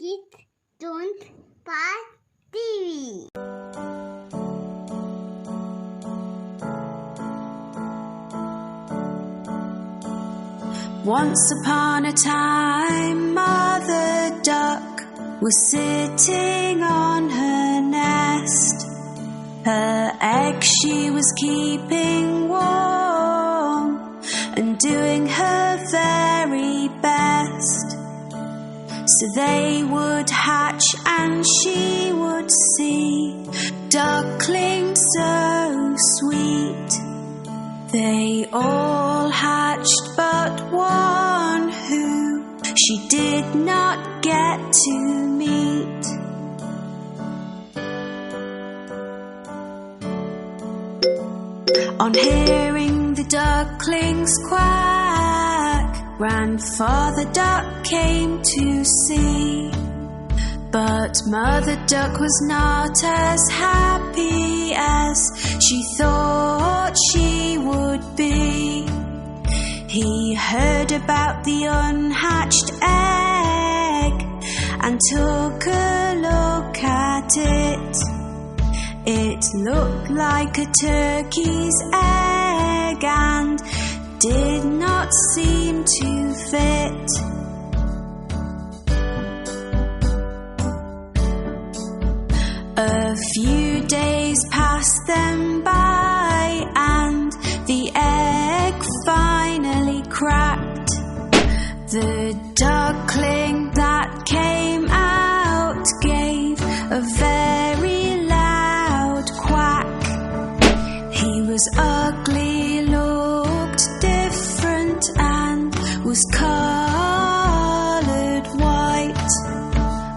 Kids don't buy TV. Once upon a time, Mother Duck was sitting on her nest. Her egg she was keeping warm and doing her very best. So they would hatch and she would see ducklings so sweet. They all hatched but one who she did not get to meet. On hearing the ducklings quack, Grandfather Duck came to see. But Mother Duck was not as happy as she thought she would be. He heard about the unhatched egg and took a look at it. It looked like a turkey's egg and did not seem to fit. A few days passed them by and the egg finally cracked. The duckling that came out gave a very loud quack. He was ugly, looked different and was coloured white.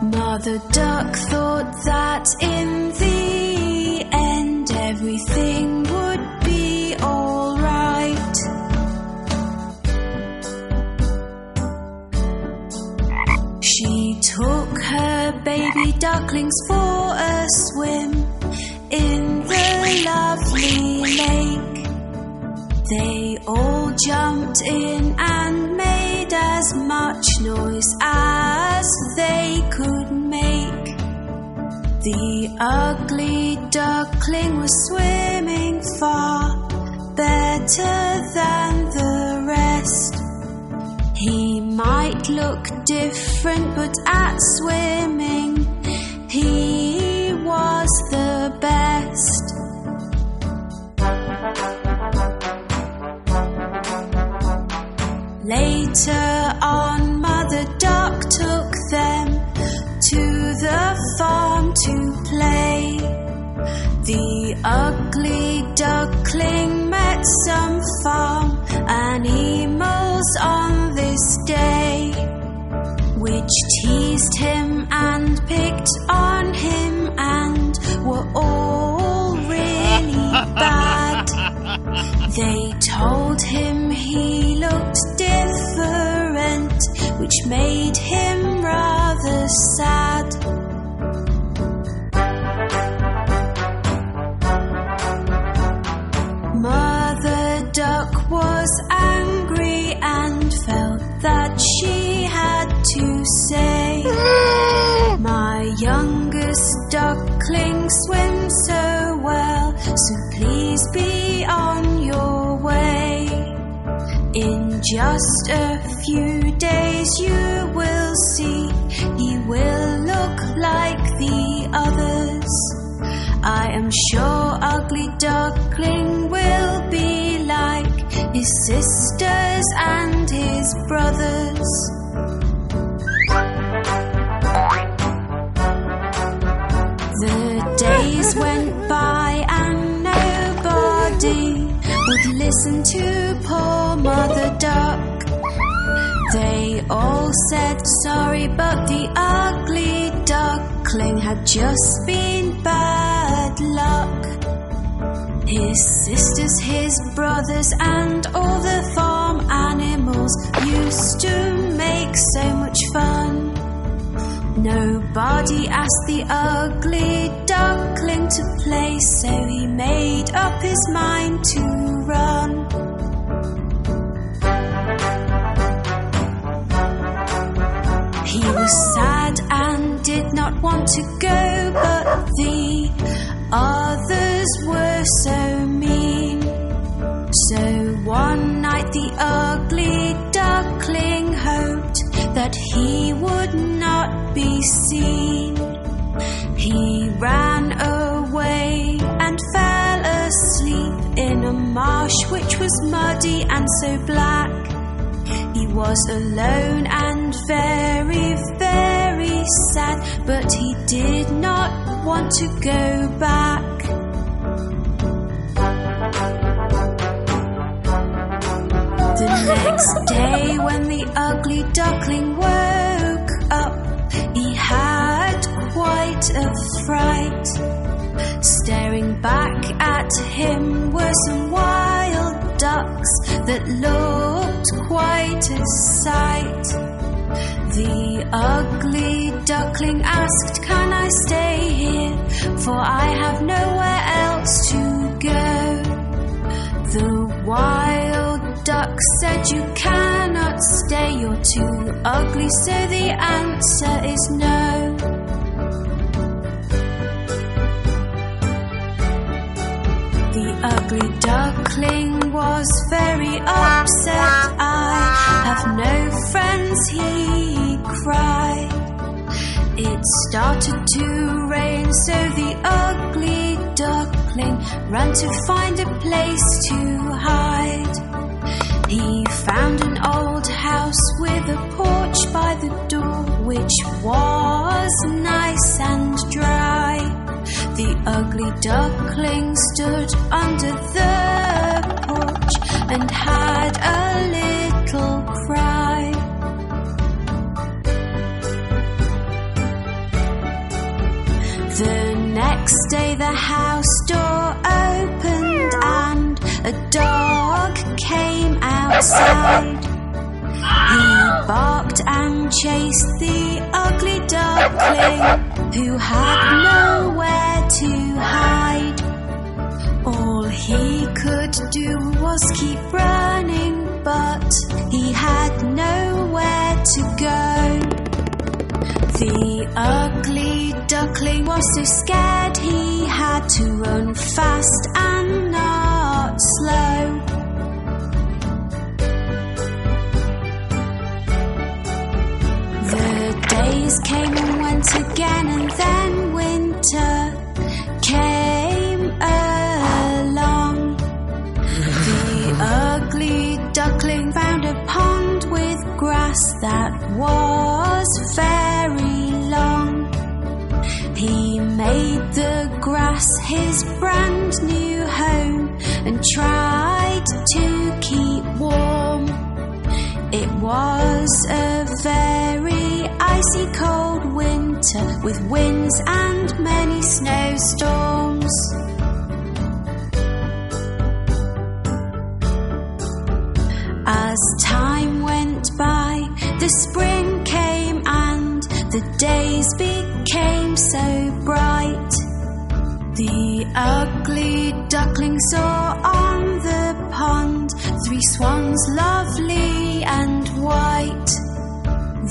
Mother Duck thought that in the end everything would be all right. She took her baby ducklings for a swim in the lovely lake. They all jumped in and made as much noise as they could make. The ugly duckling was swimming far better than the rest. He might look different, but at swimming he was the best. Later on, Mother Duck took them to the farm to play. The ugly duckling met some farm animals on this day, which teased him and picked on him and were all really bad. They told him he looked different, which made him rather sad. Mother Duck was angry and felt that she had to say, "My youngest duckling swims so well, so please be on your way. In just a few days you will see he will look like the others. I am sure Ugly Duckling will be like his sisters and his brothers." The days went by and nobody would listen to poor Mother Duck. They all said sorry, but the ugly duckling had just been bad luck. His sisters, his brothers, and all the farm animals used to make so much fun. Nobody asked the ugly duckling to play, so he made up his mind to run. He was sad and did not want to go, but the others were so mean. So one night the ugly duckling hoped that he would not be seen. He ran away and fell asleep in a marsh which was muddy and so black. He was alone and very, very sad, but he did not want to go back. The next day when the ugly duckling woke up, he had quite a fright. Staring back at him were some wild ducks that looked quite a sight. The ugly duckling asked, "Can I stay here? For I have nowhere else to go." The wild duck said, "You cannot stay, you're too ugly, so the answer is no." The ugly duckling was very upset. "I have no friends," he cried. It started to rain, so the ugly duckling ran to find a place to hide. He found an old house with a porch by the door, which was nice and dry. The ugly duckling stood under the porch and had a little cry. The next day the house door opened and a dog came outside. He barked and chased the ugly duckling, who had nowhere to hide. All he could do was keep running, but he had nowhere to go. The ugly duckling was so scared he had to run fast and not slow. The days came and went again, and then winter came along. The ugly duckling found a pond with grass that was very long. He made the grass his brand new home and tried to keep warm. It was a very icy cold winter with winds and many snowstorms. As time went by, the spring came and the days became so bright. The ugly duckling saw on the pond 3 swans lovely and white.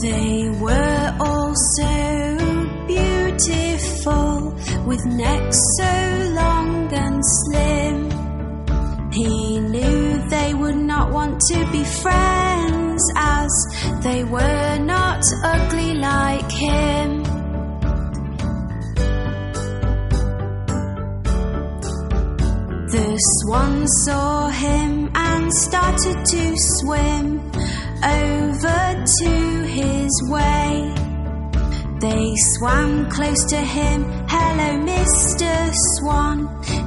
They were all so beautiful, with necks so long and slim. He knew they would not want to be friends, as they were not ugly like him. The swans saw him and started to swim over to his way. They swam close to him. "Hello, Mr. Swan,"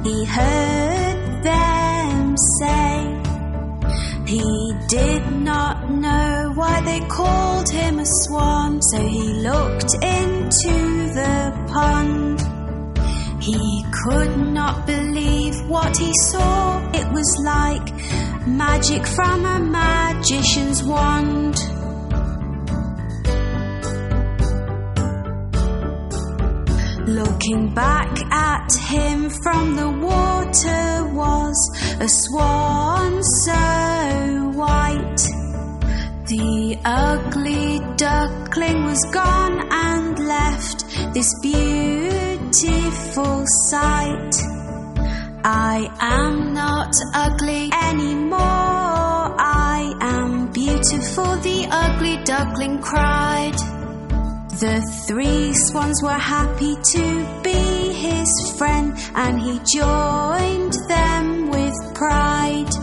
he heard them say. He did not know why they called him a swan, so he looked into the pond. He could not believe what he saw. It was like magic from a magician's wand. Looking back at him from the water was a swan so white. The ugly duckling was gone and left this beautiful sight. I am not ugly anymore, I am beautiful, the ugly duckling cried. The 3 swans were happy to be his friend, and he joined them with pride.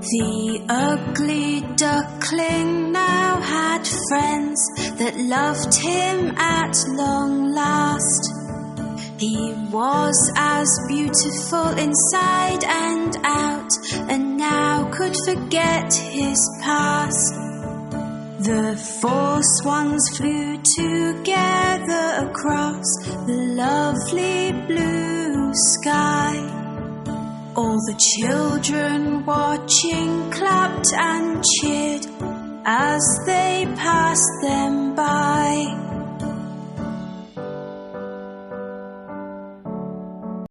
The ugly duckling now had friends that loved him at long last. He was as beautiful inside and out, and now could forget his past. The 4 swans flew together across the lovely blue sky. All the children watching clapped and cheered as they passed them by.